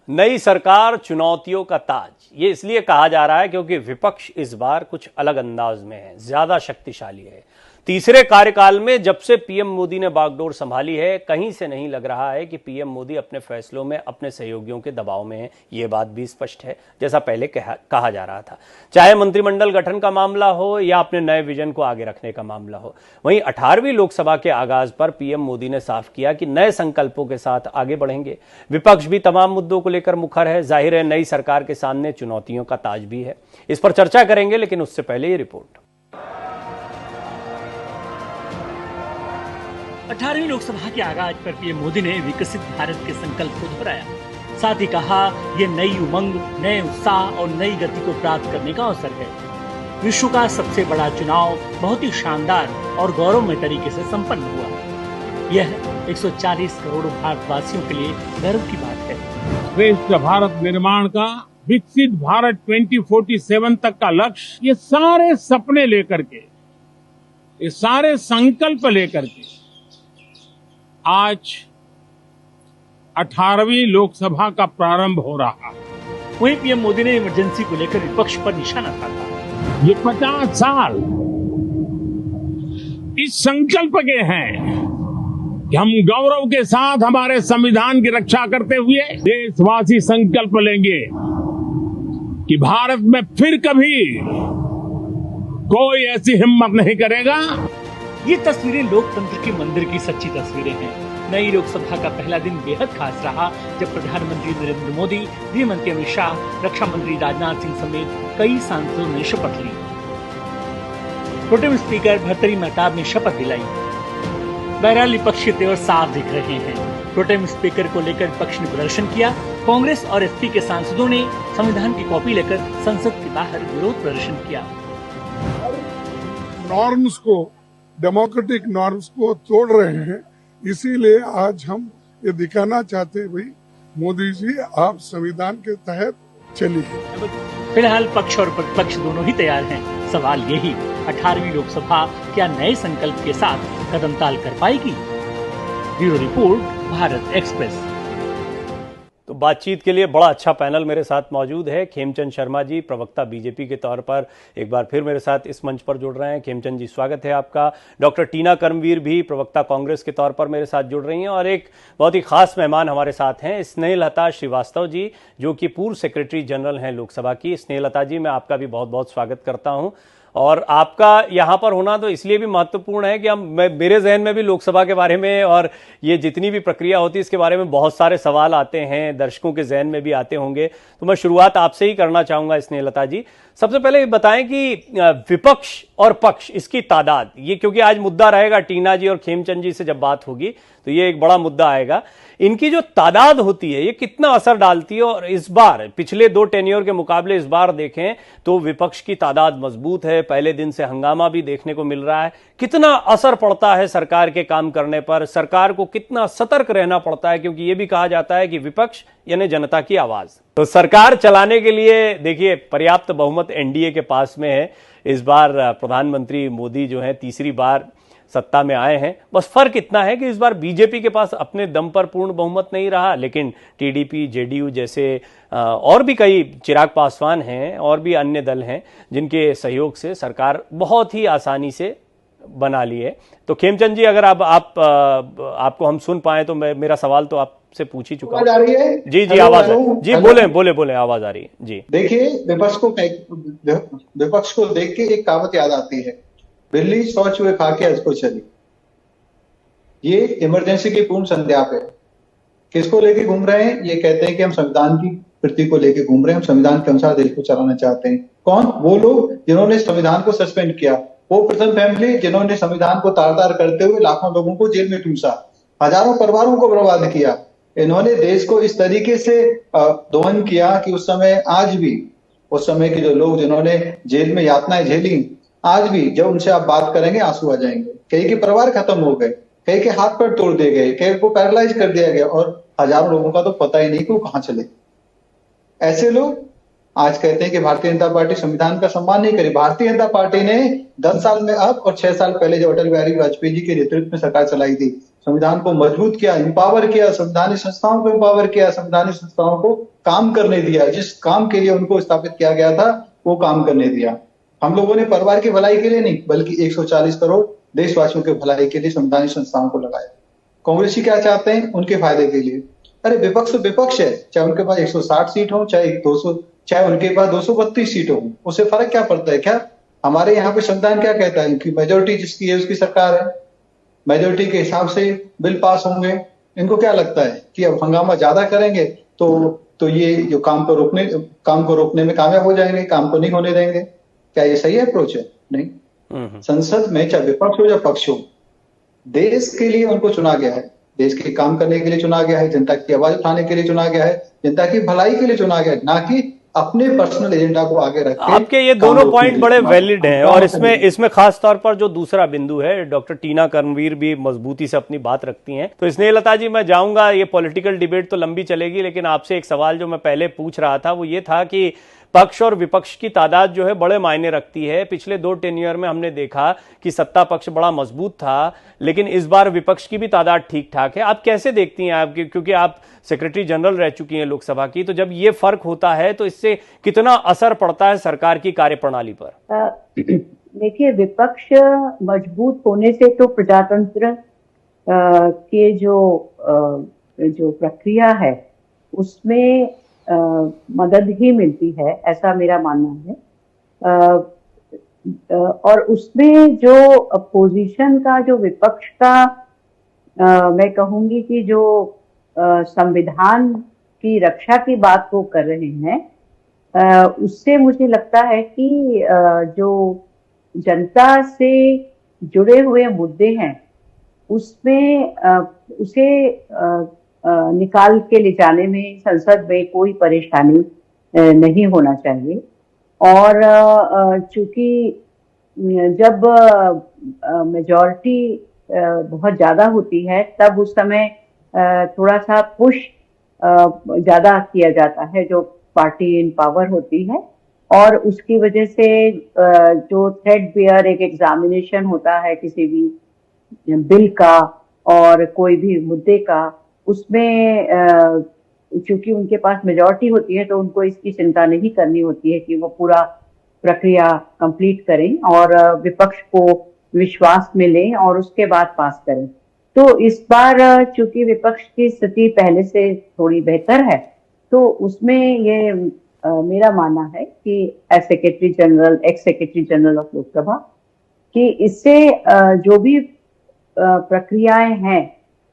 नई सरकार चुनौतियों का ताज, ये इसलिए कहा जा रहा है क्योंकि विपक्ष इस बार कुछ अलग अंदाज में है, ज्यादा शक्तिशाली है। तीसरे कार्यकाल में जब से पीएम मोदी ने बागडोर संभाली है, कहीं से नहीं लग रहा है कि पीएम मोदी अपने फैसलों में अपने सहयोगियों के दबाव में है। ये बात भी स्पष्ट है, जैसा पहले कहा जा रहा था, चाहे मंत्रिमंडल गठन का मामला हो या अपने नए विजन को आगे रखने का मामला हो। वहीं 18वीं लोकसभा के आगाज पर पीएम मोदी ने साफ किया कि नए संकल्पों के साथ आगे बढ़ेंगे। विपक्ष भी तमाम मुद्दों को लेकर मुखर है। जाहिर है नई सरकार के सामने चुनौतियों का ताज भी है। इस पर चर्चा करेंगे, लेकिन उससे पहले ये रिपोर्ट। 18वीं लोकसभा के आगाज पर पीएम मोदी ने विकसित भारत के संकल्प को दोहराया। साथ ही कहा, ये नई उमंग, नए उत्साह और नई गति को प्राप्त करने का अवसर है। विश्व का सबसे बड़ा चुनाव बहुत ही शानदार और गौरवमय तरीके से संपन्न हुआ। यह 140 करोड़ भारतवासियों के लिए गर्व की बात है। श्रेष्ठ भारत निर्माण का, विकसित भारत 2047 तक का लक्ष्य, ये सारे सपने लेकर के, ये सारे संकल्प लेकर के आज 18वीं लोकसभा का प्रारंभ हो रहा है। वहीं पीएम मोदी ने इमरजेंसी को लेकर विपक्ष पर निशाना साधा। ये 50 साल इस संकल्प के हैं कि हम गौरव के साथ हमारे संविधान की रक्षा करते हुए देशवासी संकल्प लेंगे कि भारत में फिर कभी कोई ऐसी हिम्मत नहीं करेगा। ये तस्वीरें लोकतंत्र के मंदिर की सच्ची तस्वीरें हैं। नई लोकसभा का पहला दिन बेहद खास रहा, जब प्रधानमंत्री नरेंद्र मोदी, गृह मंत्री अमित शाह, रक्षा मंत्री राजनाथ सिंह समेत कई सांसदों ने शपथ ली। प्रोटेम स्पीकर भर्तृहरि महताब ने शपथ दिलाई। बहरहाल विपक्षी तेवर साफ दिख रहे हैं। प्रोटेम स्पीकर को लेकर विपक्ष ने प्रदर्शन किया। कांग्रेस और एसपी के सांसदों ने संविधान की कॉपी लेकर संसद के बाहर विरोध प्रदर्शन किया। नॉर्म्स को, डेमोक्रेटिक नॉर्म्स को तोड़ रहे हैं, इसीलिए आज हम ये दिखाना चाहते हैं, भाई मोदी जी आप संविधान के तहत चलिए। फिलहाल पक्ष और प्रतिपक्ष दोनों ही तैयार हैं। सवाल यही, 18वीं लोकसभा क्या नए संकल्प के साथ कदम ताल कर पाएगी? Bureau report, Bharat express. तो बातचीत के लिए बड़ा अच्छा पैनल मेरे साथ मौजूद है। खेमचंद शर्मा जी, प्रवक्ता बीजेपी के तौर पर एक बार फिर मेरे साथ इस मंच पर जुड़ रहे हैं। खेमचंद जी, स्वागत है आपका। डॉक्टर टीना कर्मवीर भी प्रवक्ता कांग्रेस के तौर पर मेरे साथ जुड़ रही हैं, और एक बहुत ही खास मेहमान हमारे साथ हैं, स्नेहलता श्रीवास्तव जी, जो कि पूर्व सेक्रेटरी जनरल हैं लोकसभा की। स्नेहलता जी, मैं आपका भी बहुत बहुत स्वागत करता हूं। और आपका यहाँ पर होना तो इसलिए भी महत्वपूर्ण है कि मेरे जहन में भी लोकसभा के बारे में और ये जितनी भी प्रक्रिया होती है इसके बारे में बहुत सारे सवाल आते हैं, दर्शकों के जहन में भी आते होंगे। तो मैं शुरुआत आपसे ही करना चाहूंगा स्नेहलता जी। सबसे पहले ये बताएं कि विपक्ष और पक्ष, इसकी तादाद, ये क्योंकि आज मुद्दा रहेगा, टीना जी और खेमचंद जी से जब बात होगी तो ये एक बड़ा मुद्दा आएगा। इनकी जो तादाद होती है ये कितना असर डालती है, और इस बार पिछले 2 टेन्योर के मुकाबले इस बार देखें तो विपक्ष की तादाद मजबूत है। पहले दिन से हंगामा भी देखने को मिल रहा है। कितना असर पड़ता है सरकार के काम करने पर? सरकार को कितना सतर्क रहना पड़ता है, क्योंकि ये भी कहा जाता है कि विपक्ष यानी जनता की आवाज। तो सरकार चलाने के लिए देखिए पर्याप्त बहुमत एनडीए के पास में है। इस बार प्रधानमंत्री मोदी जो है तीसरी बार सत्ता में आए हैं। बस फर्क इतना है कि इस बार बीजेपी के पास अपने दम पर पूर्ण बहुमत नहीं रहा, लेकिन टीडीपी, जेडीयू जैसे और भी कई, चिराग पासवान हैं और भी अन्य दल हैं जिनके सहयोग से सरकार बहुत ही आसानी से बना ली है। तो खेमचंद जी, अगर आपको हम सुन पाए तो मेरा सवाल तो आपसे पूछ ही चुका आ रही है। जी जी, आवाज जी, बोले आवाज आ रही है जी। देखिए, विपक्ष को देख के एक कहावत याद आती है, बिल्ली 100 चूहे खा के आज को चली। ये इमरजेंसी की पूर्ण संध्या पे किसको लेके घूम रहे हैं? ये कहते हैं कि हम संविधान की कृति को लेके घूम रहे हैं, हम संविधान के अनुसार देश को चलाना चाहते हैं। कौन? वो लोग जिन्होंने संविधान को सस्पेंड किया, वो प्रथम फैमिली जिन्होंने संविधान को तार-तार करते हुए लाखों लोगों को जेल में ठूसा, हजारों परिवारों को बर्बाद किया। इन्होंने देश को इस तरीके से दोहन किया कि उस समय, आज भी उस समय के जो लोग जिन्होंने जेल में यातनाएं झेली, आज भी जब उनसे आप बात करेंगे आंसू आ जाएंगे। कई के परिवार खत्म हो गए, कई के हाथ पैर तोड़ दिए गए, कई को पैरालाइज कर दिया गया, और हजारों लोगों का तो पता ही नहीं कि वो कहां चले। ऐसे लोग आज कहते हैं कि भारतीय जनता पार्टी संविधान का सम्मान नहीं करी। भारतीय जनता पार्टी ने 10 साल में अब और 6 साल पहले जब अटल बिहारी वाजपेयी जी के नेतृत्व में सरकार चलाई थी, संविधान को मजबूत किया, एम्पावर किया, संवैधानिक संस्थाओं को एम्पावर किया, संवैधानिक संस्थाओं को काम करने दिया, जिस काम के लिए उनको स्थापित किया गया था वो काम करने दिया। हम लोगों ने परिवार की भलाई के लिए नहीं, बल्कि 140 करोड़ देशवासियों के भलाई के लिए संवैधानिक संस्थाओं को लगाया। कांग्रेसी क्या चाहते हैं? उनके फायदे के लिए। अरे विपक्ष तो विपक्ष है, चाहे उनके पास 160 सीट हो, चाहे 200, चाहे उनके पास 232 सीट हो, उससे फर्क क्या पड़ता है? क्या हमारे यहाँ पे संविधान क्या कहता है कि मेजोरिटी जिसकी है उसकी सरकार है, मेजोरिटी के हिसाब से बिल पास होंगे। इनको क्या लगता है कि अब हंगामा ज्यादा करेंगे तो ये जो काम को रोकने में कामयाब हो जाएंगे, काम को नहीं होने देंगे? क्या ये सही अप्रोच है? नहीं। संसद में चाहे विपक्ष हो या पक्ष हो, देश के लिए उनको चुना गया है, देश के काम करने के लिए चुना गया है, जनता की आवाज उठाने के लिए चुना गया है, जनता की भलाई के लिए चुना गया है, ना कि अपने पर्सनल एजेंडा को आगे रख के। आपके ये दोनों पॉइंट बड़े वैलिड हैं और इसमें खास तौर पर जो दूसरा बिंदु है, डॉक्टर टीना कर्मवीर भी मजबूती से अपनी बात रखती हैं। तो स्नेहलता जी, मैं जाऊंगा, ये पॉलिटिकल डिबेट तो लंबी चलेगी, लेकिन आपसे एक सवाल जो मैं पहले पूछ रहा था वो ये था कि पक्ष और विपक्ष की तादाद जो है बड़े मायने रखती है। पिछले 2 टेन्योर में हमने देखा कि सत्ता पक्ष बड़ा मजबूत था, लेकिन इस बार विपक्ष की भी तादाद ठीक ठाक है। आप कैसे देखती हैं आपकी, क्योंकि आप सेक्रेटरी जनरल रह चुकी हैं लोकसभा की, तो जब ये फर्क होता है तो इससे कितना असर पड़ता है सरकार की कार्यप्रणाली पर? देखिए, विपक्ष मजबूत होने से तो प्रजातंत्र के जो प्रक्रिया है उसमें मदद ही मिलती है, ऐसा मेरा मानना है। और उसमें जो अपोजिशन का, जो विपक्ष का, मैं कहूंगी कि जो संविधान की रक्षा की बात वो कर रहे हैं, उससे मुझे लगता है कि जो जनता से जुड़े हुए मुद्दे हैं उसमें उसे निकाल के ले जाने में संसद में कोई परेशानी नहीं होना चाहिए। और चूंकि जब मेजॉरिटी बहुत ज्यादा होती है तब उस समय थोड़ा सा पुश ज्यादा किया जाता है जो पार्टी इन पावर होती है, और उसकी वजह से जो थ्रेड बेयर एक एग्जामिनेशन होता है किसी भी बिल का और कोई भी मुद्दे का, उसमें चूंकि उनके पास मेजॉरिटी होती है तो उनको इसकी चिंता नहीं करनी होती है कि वो पूरा प्रक्रिया कंप्लीट करें और विपक्ष को विश्वास में लें और उसके बाद पास करें। तो इस बार चूंकि विपक्ष की स्थिति पहले से थोड़ी बेहतर है, तो उसमें ये मेरा मानना है कि x secretary general of Lok Sabha कि इससे जो भी प्रक्रियाएं हैं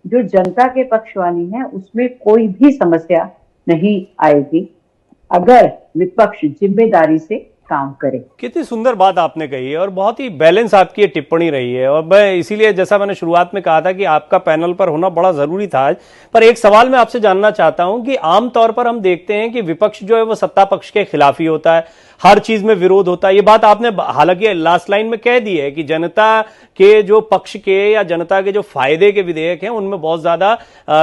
जो जनता के पक्ष वाली हैं उसमें कोई भी समस्या नहीं आएगी अगर विपक्ष जिम्मेदारी से काम करे। कितनी सुंदर बात आपने कही है और बहुत ही बैलेंस आपकी ये टिप्पणी रही है, और मैं इसीलिए जैसा मैंने शुरुआत में कहा था कि आपका पैनल पर होना बड़ा जरूरी था आज। पर एक सवाल मैं आपसे जानना चाहता हूं कि आमतौर पर हम देखते हैं कि विपक्ष जो है वो सत्ता पक्ष के खिलाफ ही होता है, हर चीज में विरोध होता है। ये बात आपने हालांकि लास्ट लाइन में कह दी है कि जनता के जो पक्ष के या जनता के जो फायदे के विधेयक हैं उनमें बहुत ज्यादा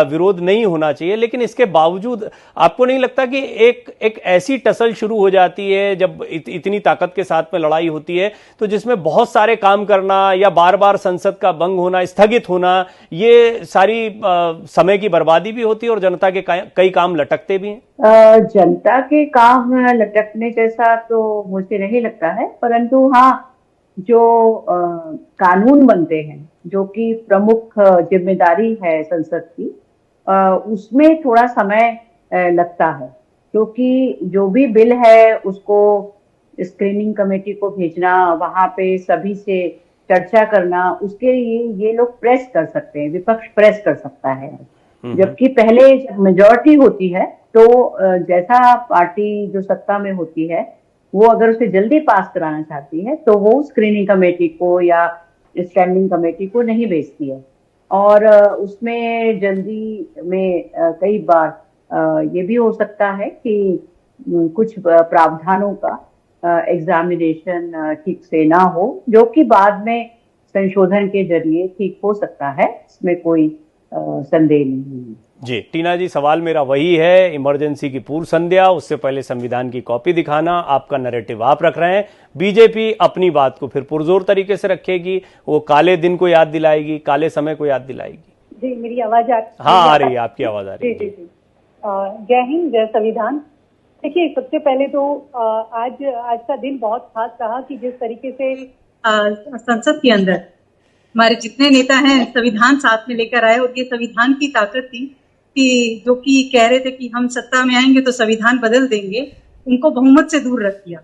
विरोध नहीं होना चाहिए, लेकिन इसके बावजूद आपको नहीं लगता कि एक ऐसी टसल शुरू हो जाती है जब इतनी ताकत के साथ में लड़ाई होती है, तो जिसमें बहुत सारे काम करना या बार बार संसद का भंग होना, स्थगित होना, ये सारी समय की बर्बादी भी होती है और जनता के कई काम लटकते भी हैं? जनता के काम लटकने जैसा तो मुझे नहीं लगता है, परंतु हाँ, जो कानून बनते हैं जो कि प्रमुख जिम्मेदारी है संसद की, उसमें थोड़ा समय लगता है, क्योंकि जो भी बिल है उसको स्क्रीनिंग कमेटी को भेजना, वहां पे सभी से चर्चा करना, उसके लिए ये लोग प्रेस कर सकते हैं, विपक्ष प्रेस कर सकता है। जबकि पहले मेजॉरिटी होती है तो जैसा पार्टी जो सत्ता में होती है वो अगर उसे जल्दी पास कराना चाहती है तो वो स्क्रीनिंग कमेटी को या स्टैंडिंग कमेटी को नहीं भेजती है, और उसमें जल्दी में कई बार ये भी हो सकता है कि कुछ प्रावधानों का एग्जामिनेशन ठीक से ना हो, जो कि बाद में संशोधन के जरिए ठीक हो सकता है, इसमें कोई संदेह नहीं है। जी टीना जी, सवाल मेरा वही है, इमरजेंसी की पूर्व संध्या, उससे पहले संविधान की कॉपी दिखाना, आपका नैरेटिव आप रख रहे हैं, बीजेपी अपनी बात को फिर पुरजोर तरीके से रखेगी, वो काले दिन को याद दिलाएगी, काले समय को याद दिलाएगी? जी, मेरी आवाज हाँ आ रही है, आपकी आवाज आ रही है। जी जी जी। जय हिंद, जय संविधान। देखिए, सबसे पहले तो आज का दिन बहुत खास रहा कि जिस तरीके से संसद के अंदर हमारे जितने नेता हैं संविधान साथ में लेकर आए, और ये संविधान की ताकत थी कि जो कि कह रहे थे कि हम सत्ता में आएंगे तो संविधान बदल देंगे, उनको बहुमत से दूर रख दिया,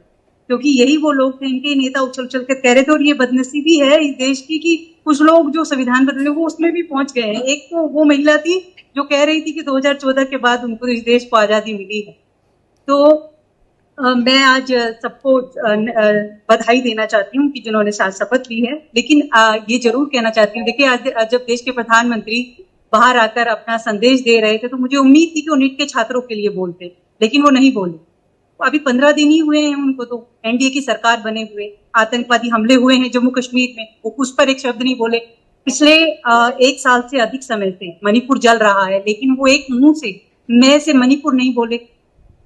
क्योंकि यही वो लोग थे, इनके नेता उछल उछल कर कह रहे थे। और ये बदनसीबी है इस देश की कि कुछ लोग जो संविधान बदलने वो उसमें भी पहुंच गए हैं। एक तो वो महिला थी जो कह रही थी कि 2014 के बाद उनको इस देश को आजादी मिली है। तो मैं आज सबको बधाई देना चाहती हूँ कि जिन्होंने शपथ ली है, लेकिन ये जरूर कहना चाहती हूँ, देखिए आज जब देश के प्रधानमंत्री बाहर आकर अपना संदेश दे रहे थे तो मुझे उम्मीद थी कि वो नीट के छात्रों के लिए बोलते, लेकिन वो नहीं बोले। अभी 15 दिन ही हुए हैं उनको, तो एनडीए की सरकार बने हुए, आतंकवादी हमले हुए हैं जम्मू कश्मीर में, वो उस पर एक शब्द नहीं बोले। पिछले 1 साल से अधिक समय से मणिपुर जल रहा है, लेकिन वो एक मुंह से मैं से मणिपुर नहीं बोले,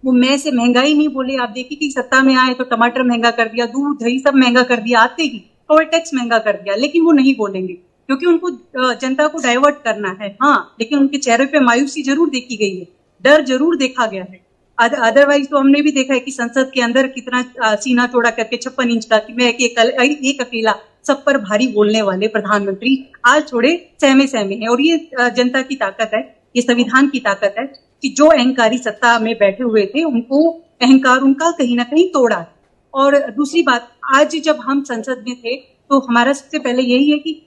वो मैं से महंगाई नहीं बोले। आप देखिए कि सत्ता में आए तो टमाटर महंगा कर दिया, दूध दही सब महंगा कर दिया, आते ही टोल टैक्स महंगा कर दिया, लेकिन वो नहीं बोलेंगे क्योंकि उनको जनता को डाइवर्ट करना है। हाँ, लेकिन उनके चेहरे पे मायूसी जरूर देखी गई है, डर जरूर देखा गया है। अदरवाइज तो हमने भी देखा है कि संसद के अंदर कितना सीना चौड़ा करके 56 इंच का कि मैं एक अकेला सब पर भारी बोलने वाले प्रधानमंत्री आज थोड़े सहमे सहमे हैं। और ये जनता की ताकत है, ये संविधान की ताकत है कि जो अहंकारी सत्ता में बैठे हुए थे उनको अहंकार उनका कहीं ना कहीं तोड़ा। और दूसरी बात, आज जब हम संसद में थे तो हमारा सबसे पहले यही है कि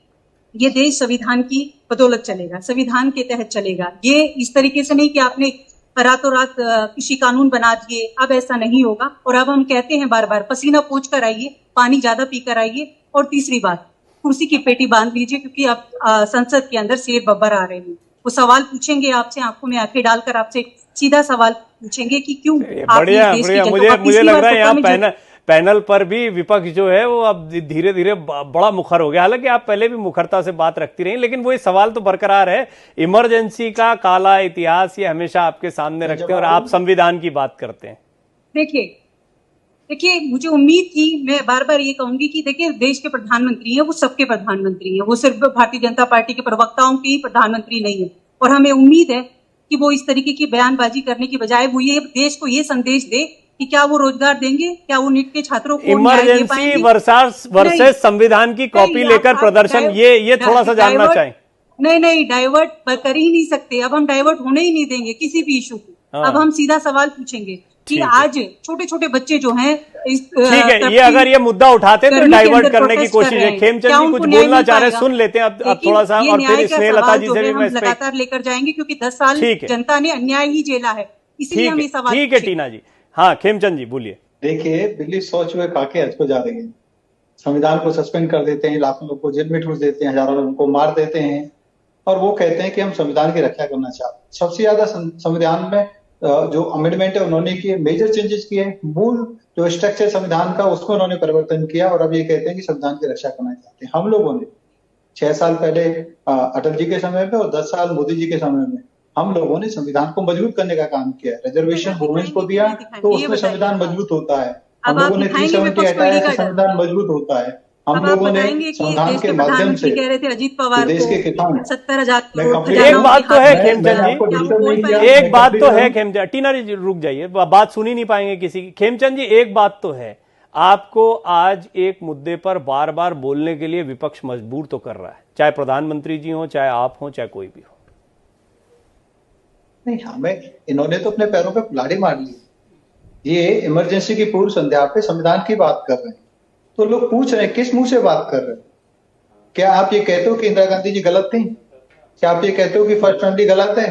ये देश संविधान की बदौलत चलेगा, संविधान के तहत चलेगा। ये इस तरीके से नहीं कि आपने रातों रात कृषि कानून बना दिए, अब ऐसा नहीं होगा। और अब हम कहते हैं बार बार, पसीना पोंछ कर आइए, पानी ज्यादा पीकर आइए। और तीसरी बात, कुर्सी की पेटी बांध लीजिए, क्योंकि अब संसद के अंदर शेर बब्बर आ रहे हैं। वो सवाल पूछेंगे आपसे, आंखों में आंखें डालकर आपसे सीधा सवाल पूछेंगे कि क्यों। बढ़िया बढ़िया, मुझे लग रहा है यहाँ पैनल पर भी विपक्ष जो है वो अब धीरे धीरे बड़ा मुखर हो गया। हालांकि आप पहले भी मुखरता से बात रखती रही, लेकिन वो ये सवाल तो बरकरार है। इमरजेंसी का काला इतिहास ये हमेशा आपके सामने रखते हैं और आप संविधान की बात करते हैं। देखिए, मुझे उम्मीद थी, मैं बार बार ये कहूंगी कि देखिए देश के प्रधानमंत्री हैं, वो सबके प्रधानमंत्री हैं, वो सिर्फ भारतीय जनता पार्टी के प्रवक्ताओं के ही प्रधानमंत्री नहीं है। और हमें उम्मीद है कि वो इस तरीके की बयानबाजी करने की बजाय वो ये देश को ये संदेश दे कि क्या वो रोजगार देंगे, क्या वो नीट के छात्रों को इमरजेंसी वर्सेस संविधान की कॉपी लेकर प्रदर्शन, ये थोड़ा सा जानना चाहें। नहीं, डाइवर्ट कर ही नहीं सकते। अब हम डाइवर्ट होने ही नहीं देंगे किसी भी इशू को। अब हम सीधा सवाल पूछेंगे कि आज छोटे छोटे बच्चे जो हैं, ठीक है, ये अगर ये मुद्दा उठाते तो डाइवर्ट करने की कोशिश है। खेमचंद जी कुछ बोलना चाह रहे हैं, सुन लेते हैं अब थोड़ा सा, और फिर स्नेहलता जी से भी मैं लगातार लेकर जाएंगे, क्योंकि 10 साल जनता ने अन्याय ही झेला है, इसीलिए हम ये सवाल। ठीक है टीना जी। हाँ खेमचंद जी बोलिए। देखिए, दिल्ली 100 चूहे खा के हज को जा रही है। संविधान को सस्पेंड कर देते हैं, लाखों लोगों को जेल में ठूस देते हैं, हजारों लोगों को मार देते हैं, और वो कहते हैं कि हम संविधान की रक्षा करना चाहते हैं। सबसे ज्यादा संविधान में जो अमेंडमेंट है उन्होंने किए, मेजर चेंजेस किए, मूल जो स्ट्रक्चर संविधान का उसको उन्होंने परिवर्तन किया, और अब ये कहते हैं कि संविधान की रक्षा करना चाहते हैं। हम लोगों ने 6 साल पहले अटल जी के समय में और 10 साल मोदी जी के समय में हम लोगों ने संविधान को मजबूत करने का काम किया। रिजर्वेशन वुमेन्स को दिया तो उसमें संविधान मजबूत होता है। हम लोगों ने 370 हटाया तो संविधान मजबूत होता है। हम लोगों ने संविधान के माध्यम से कह रहे थे अजीत पवार देश के किसान 70,000 एक बात तो है खेमचंद जी, एक बात तो है खेमचंद, टीना जी रुक जाइए, बात सुन ही नहीं पाएंगे किसी की। खेमचंद जी एक बात तो है, आपको आज एक मुद्दे पर बार बार बोलने के लिए विपक्ष मजबूर तो कर रहा है, चाहे प्रधानमंत्री जी हो, चाहे आप हो, चाहे कोई भी हो। नहीं, हमें इन्होंने तो अपने पैरों पे कुल्हाड़ी मार ली। ये इमरजेंसी की पूर्व संध्या पे संविधान की बात कर रहे हैं, तो लोग पूछ रहे हैं किस मुंह से बात कर रहे हैं। क्या आप ये कहते हो कि इंदिरा गांधी जी गलत थी? क्या आप ये कहते हो कि फर्स्ट ट्वेंटी गलत है?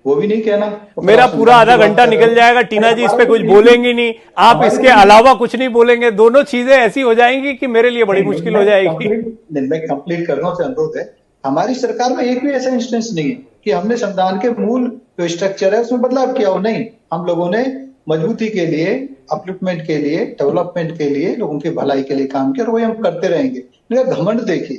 वो भी नहीं कहना। मेरा पूरा आधा घंटा निकल जाएगा, टीना जी इस पे कुछ बोलेंगी नहीं, आप इसके अलावा कुछ नहीं बोलेंगे, दोनों चीजें ऐसी हो जाएंगी कि मेरे लिए बड़ी मुश्किल हो जाएगी। मैं कंप्लीट करना से अनुरोध है, हमारी सरकार में एक भी ऐसा इंस्टेंस नहीं है कि हमने संविधान के मूल जो स्ट्रक्चर है उसमें बदलाव किया हो। नहीं, हम लोगों ने मजबूती के लिए, अपलिफ्टमेंट के लिए, डेवलपमेंट के लिए, लोगों की भलाई के लिए काम किया, और वही हम करते रहेंगे। लेकिन घमंड देखिए,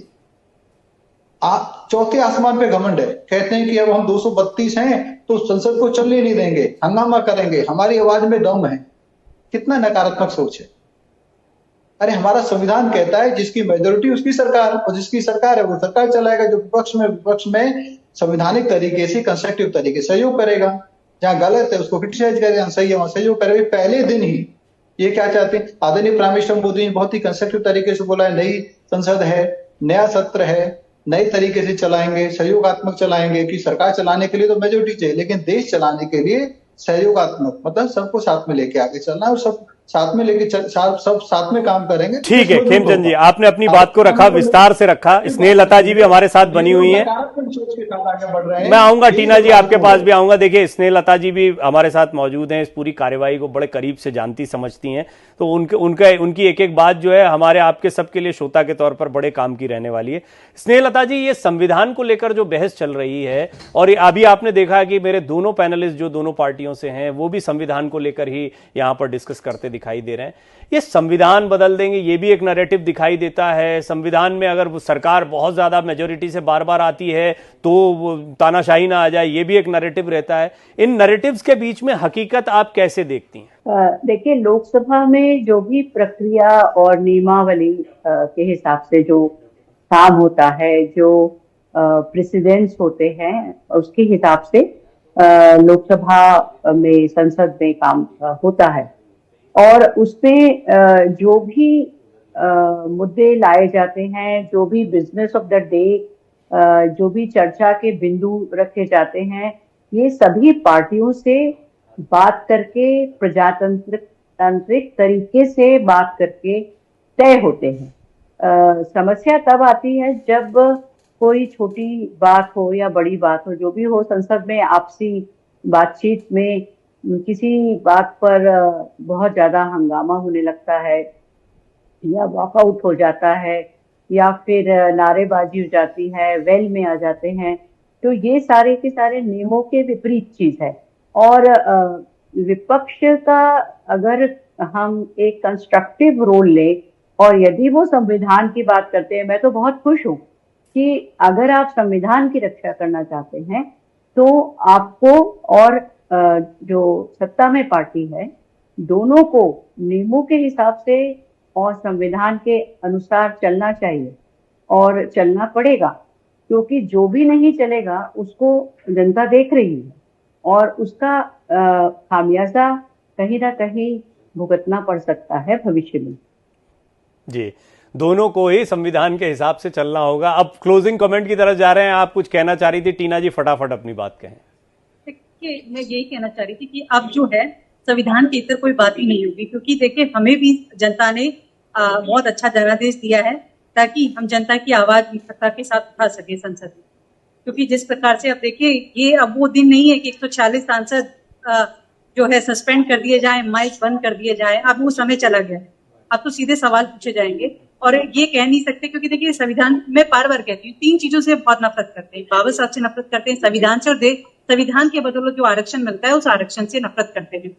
चौथे आसमान पे घमंड है। कहते हैं कि अब हम 232 हैं तो संसद को चलने नहीं देंगे, हंगामा करेंगे, हमारी आवाज में दम है। कितना नकारात्मक सोच है। अरे हमारा संविधान कहता है जिसकी मेजोरिटी उसकी सरकार, और जिसकी सरकार है वो सरकार चलाएगा। जो विपक्ष में संवैधानिक तरीके से, कंस्ट्रक्टिव तरीके से सहयोग करेगा। जहां गलत है उसको क्रिटिसाइज करेगा, जहां सही है वहां सहयोग करेगा। पहले दिन ही ये क्या चाहते हैं, आदरणीय प्राइम मिनिस्टर मोदी ने बहुत ही कंस्ट्रक्टिव तरीके से बोला है, नई संसद है, नया सत्र है, नए तरीके से चलाएंगे, सहयोगात्मक चलाएंगे। कि सरकार चलाने के लिए तो मेजोरिटी चाहिए, लेकिन देश चलाने के लिए सहयोगात्मक, मतलब सबको साथ में लेके आगे चलना, और सब साथ में लेके सब साथ में काम करेंगे। ठीक है खेमचंद जी, आपने अपनी बात को रखा, विस्तार से रखा। स्नेहलता जी भी हमारे साथ बनी हुई हैं। सोच के साथ आगे बढ़ रहे हैं। मैं आऊंगा टीना जी, आपके पास भी आऊंगा। देखिए स्नेहलता जी भी हमारे साथ मौजूद हैं, इस पूरी कार्यवाही को बड़े करीब से जानती समझती हैं, तो उनकी एक एक बात जो है हमारे आपके सबके लिए श्रोता के तौर पर बड़े काम की रहने वाली है। स्नेहलता जी, ये संविधान को लेकर जो बहस चल रही है, और अभी आपने देखा कि मेरे दोनों पैनलिस्ट जो दोनों पार्टियों से हैं वो भी संविधान को लेकर ही यहां पर डिस्कस करते दिखाई दे रहे हैं। ये संविधान बदल देंगे, ये भी एक नैरेटिव दिखाई देता है। संविधान में अगर सरकार बहुत ज्यादा मेजोरिटी से बार बार आती है तो तानाशाही ना आ जाए, ये भी एक नैरेटिव रहता है। इन नैरेटिव्स के बीच में हकीकत आप कैसे देखती हैं? देखिए, लोकसभा में जो भी प्रक्रिया और नियमावली के हिसाब से जो काम होता है, जो प्रेसिडेंट्स होते हैं, उसके हिसाब से लोकसभा में, संसद में काम होता है। और उसमें जो भी मुद्दे लाए जाते हैं, जो भी बिजनेस ऑफ द डे, जो भी चर्चा के बिंदु रखे जाते हैं, ये सभी पार्टियों से बात करके, प्रजातांत्रिक तरीके से बात करके तय होते हैं। समस्या तब आती है जब कोई छोटी बात हो या बड़ी बात हो, जो भी हो, संसद में आपसी बातचीत में किसी बात पर बहुत ज्यादा हंगामा होने लगता है, या वॉकआउट हो जाता है, या फिर नारेबाजी हो जाती है, वेल में आ जाते हैं, तो ये सारे के सारे नियमों के विपरीत चीज है। और विपक्ष का अगर हम एक कंस्ट्रक्टिव रोल ले, और यदि वो संविधान की बात करते हैं, मैं तो बहुत खुश हूँ कि अगर आप संविधान की रक्षा करना चाहते हैं तो आपको और जो सत्ता में पार्टी है, दोनों को नियमों के हिसाब से और संविधान के अनुसार चलना चाहिए, और चलना पड़ेगा, क्योंकि जो भी नहीं चलेगा उसको जनता देख रही है, और उसका खामियाजा कहीं ना कहीं भुगतना पड़ सकता है भविष्य में। जी, दोनों को ही संविधान के हिसाब से चलना होगा। अब क्लोजिंग कमेंट की तरफ जा रहे हैं, आप कुछ कहना चाह रही थी टीना जी, फटाफट अपनी बात कहें। देखिए, मैं यही कहना चाह रही थी कि अब जो है संविधान के इतर कोई बात ही नहीं होगी, क्योंकि देखिए हमें भी जनता ने बहुत अच्छा जनादेश दिया है, ताकि हम जनता की आवाज निखरता के साथ उठा सके संसद में। क्योंकि जिस प्रकार से अब देखिए, ये अब वो दिन नहीं है कि 146 सांसद जो है सस्पेंड कर दिए जाए, माइक बंद कर दिए जाए। अब वो समय चला गया है, अब तो सीधे सवाल पूछे जाएंगे, और ये कह नहीं सकते, क्योंकि देखिए संविधान में बार बार कहती हूँ, 3 चीजों से बहुत नफरत करते हैं। बाबा साहब से नफरत करते हैं, संविधान से, और संविधान के बदौलत जो आरक्षण मिलता है उस आरक्षण से नफरत करते हैं।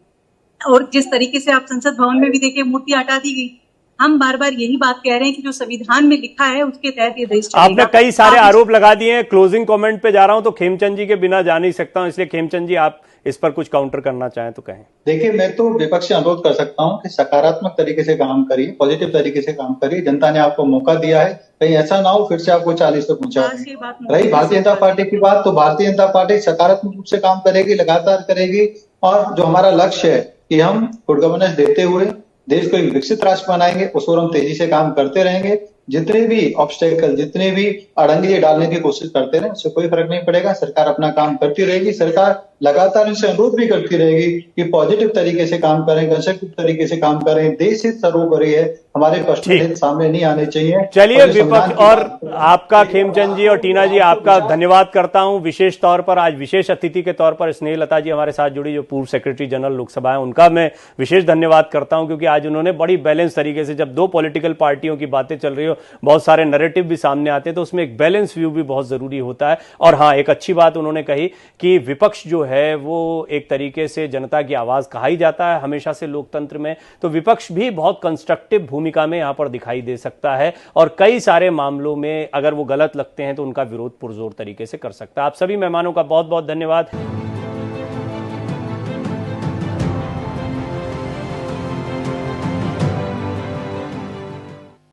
और जिस तरीके से आप संसद भवन में भी देखिए मूर्ति हटा दी गई। हम बार बार यही बात कह रहे हैं कि जो संविधान में लिखा है उसके तहत ये देश चलेगा। आपने कई सारे आरोप लगा दिए हैं। क्लोजिंग कमेंट पे जा रहा हूं तो खेमचंद जी के बिना जा नहीं सकता हूं, इसलिए खेमचंद जी आप इस पर कुछ काउंटर करना चाहें तो कहें। देखिए, मैं तो विपक्ष से अनुरोध कर सकता हूं कि सकारात्मक तरीके से काम करिए, पॉजिटिव तरीके से काम करिए। जनता ने आपको मौका दिया है, कहीं ऐसा ना हो फिर से आपको 40 तक पहुंचा दें। रही भारतीय जनता पार्टी की बात, तो भारतीय जनता पार्टी सकारात्मक रूप से काम करेगी, लगातार करेगी, और जो हमारा लक्ष्य है कि हम गुड गवर्नेंस देते हुए देश को एक विकसित राष्ट्र बनाएंगे, उस पर हम तेजी से काम करते रहेंगे। जितने भी ऑब्स्टेकल, जितने भी अड़ंगे डालने की कोशिश करते रहे, उससे कोई फर्क नहीं पड़ेगा। सरकार अपना काम करती रहेगी। सरकार लगातार इनसे अनुरोध भी करती रहेगी कि पॉजिटिव तरीके से काम करें, कंस्ट्रक्टिव तरीके से काम करें। देश हित सर्वोपरि है, हमारे पर्सनल हित सामने नहीं आने चाहिए। चलिए, विपक्ष और आपका खेमचंद जी और टीना जी, आपका धन्यवाद करता हूं। विशेष तौर पर आज विशेष अतिथि के तौर पर स्नेहलता जी हमारे साथ जुड़ी, जो पूर्व सेक्रेटरी जनरल लोकसभा है, उनका मैं विशेष धन्यवाद करता हूं, क्योंकि आज उन्होंने बड़ी बैलेंस तरीके से, जब 2 पॉलिटिकल पार्टियों की बातें चल रही हो, बहुत सारे नैरेटिव भी सामने आते हैं, तो उसमें एक बैलेंस व्यू भी बहुत जरूरी होता है। और हाँ, एक अच्छी बात उन्होंने कही कि विपक्ष जो है वो एक तरीके से जनता की आवाज कहा ही जाता है हमेशा से लोकतंत्र में, तो विपक्ष भी बहुत कंस्ट्रक्टिव भूमिका में यहां पर दिखाई दे सकता है, और कई सारे मामलों में अगर वो गलत लगते हैं तो उनका विरोध पुरजोर तरीके से कर सकता है। आप सभी मेहमानों का बहुत बहुत धन्यवाद।